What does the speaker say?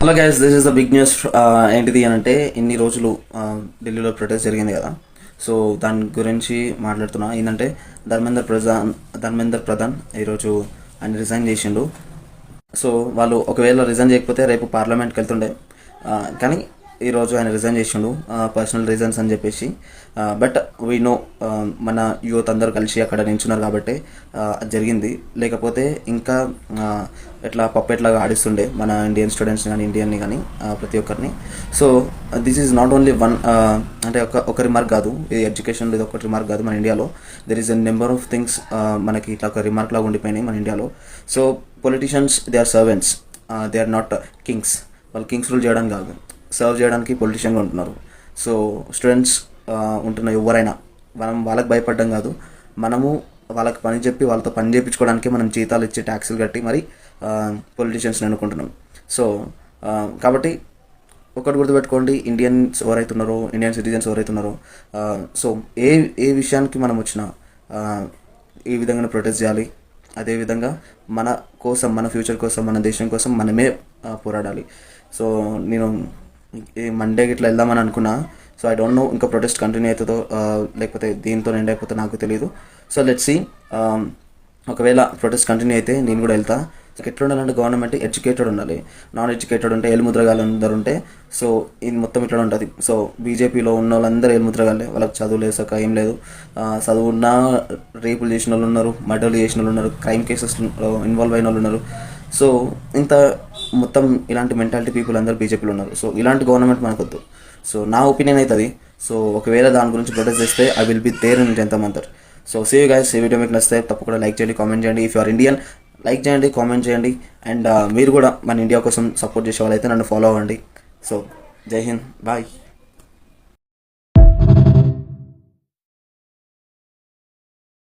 Hello guys, this is the big news. ఏంటిది అని అంటే ఇన్ని రోజులు ఢిల్లీలో ప్రొటెస్ట్ జరిగింది కదా. సో దాని గురించి మాట్లాడుతున్నా. ఏంటంటే ధర్మేందర్ ప్రధాన్ ఈరోజు ఆయన రిజైన్ చేసిండు. సో వాళ్ళు ఒకవేళ రిజైన్ చేయకపోతే రేపు పార్లమెంట్కి వెళ్తుండే. కానీ ఈరోజు ఆయన రిజైన్ చేసిండు, పర్సనల్ రీజన్స్ అని చెప్పేసి. బట్ వీ నో, మన యూత్ అందరూ కలిసి అక్కడ నించున్నారు కాబట్టి అది జరిగింది. లేకపోతే ఇంకా ఎట్లా పప్పెట్లాగా ఆడిస్తుండే మన ఇండియన్ స్టూడెంట్స్ కానీ ఇండియన్ని కానీ ప్రతి ఒక్కరిని. So this is not only one, అంటే ఒక రిమార్క్ కాదు ఇది. ఎడ్యుకేషన్లో ఇది ఒక రిమార్క్ కాదు. మన ఇండియాలో there is a number of things మనకి ఇట్లా ఒక రిమార్క్ లాగా ఉండిపోయినాయి మన ఇండియాలో. So politicians they are servants, they are not kings. వాళ్ళు కింగ్స్ రూల్ చేయడానికి కాదు, సర్వ్ చేయడానికి పొలిటీషియన్గా ఉంటున్నారు. సో స్టూడెంట్స్ ఉంటున్న ఎవరైనా మనం వాళ్ళకి భయపడడం కాదు, మనము వాళ్ళకి పని చెప్పి వాళ్ళతో పని చేయించుకోవడానికి మనం జీతాలు ఇచ్చి ట్యాక్సులు కట్టి మరి పొలిటీషియన్స్ని అనుకుంటున్నాం. సో కాబట్టి ఒకటి గుర్తుపెట్టుకోండి, ఇండియన్స్ ఎవరైతున్నారో, ఇండియన్ సిటిజన్స్ ఎవరైతున్నారో, సో ఏ విషయానికి మనం వచ్చినా ఈ విధంగా ప్రొటెస్ట్ చేయాలి. అదేవిధంగా మన కోసం, మన ఫ్యూచర్ కోసం, మన దేశం కోసం మనమే పోరాడాలి. సో నేను ఈ మండేకి ఇట్లా వెళ్దామని అనుకున్నా. సో ఐ డోంట్ నో ఇంకా ప్రొటెస్ట్ కంటిన్యూ అవుతుందో లేకపోతే దీంతో ఎండ్ అయిపోతుందో నాకు తెలియదు. So let's see. ఒకవేళ ప్రొటెస్ట్ కంటిన్యూ అయితే నేను కూడా వెళ్తా. ఎట్లా ఉండాలంటే గవర్నమెంట్ ఎడ్యుకేటెడ్ ఉండాలి. నాన్ ఎడ్యుకేటెడ్ ఉంటే ఏలుముద్రగాళ్ళు అందరు ఉంటే సో ఇది మొత్తం ఇట్లా ఉంటుంది. సో బీజేపీలో ఉన్న వాళ్ళందరూ ఏలుముద్రగాళ్ళే, వాళ్ళకి చదువు లేసాక ఏం లేదు. చదువున్నా రేపులు చేసిన వాళ్ళు ఉన్నారు, మర్డర్లు చేసిన వాళ్ళు ఉన్నారు, క్రైమ్ కేసెస్లో ఇన్వాల్వ్ అయిన వాళ్ళు ఉన్నారు. సో ఇంత మొత్తం ఇలాంటి మెంటాలిటీ పీపుల్ అందరూ బీజేపీలో ఉన్నారు. సో ఇలాంటి గవర్నమెంట్ మనకొద్దు. సో నా ఒపీనియన్ అవుతుంది. సో ఒకవేళ దాని గురించి ప్రొటెస్ట్ చేస్తే I will be there in Janata Mantar. So see you guys. ఈ వీడియో మీకు నచ్చితే తప్పకుండా లైక్ చేయండి, కామెంట్ చేయండి. If you are Indian like చేయండి, కామెంట్ చేయండి. అండ్ మీరు కూడా మన ఇండియా కోసం సపోర్ట్ చేసే వాళ్ళైతే నన్ను ఫాలో అవ్వండి. సో జై హింద్, బాయ్.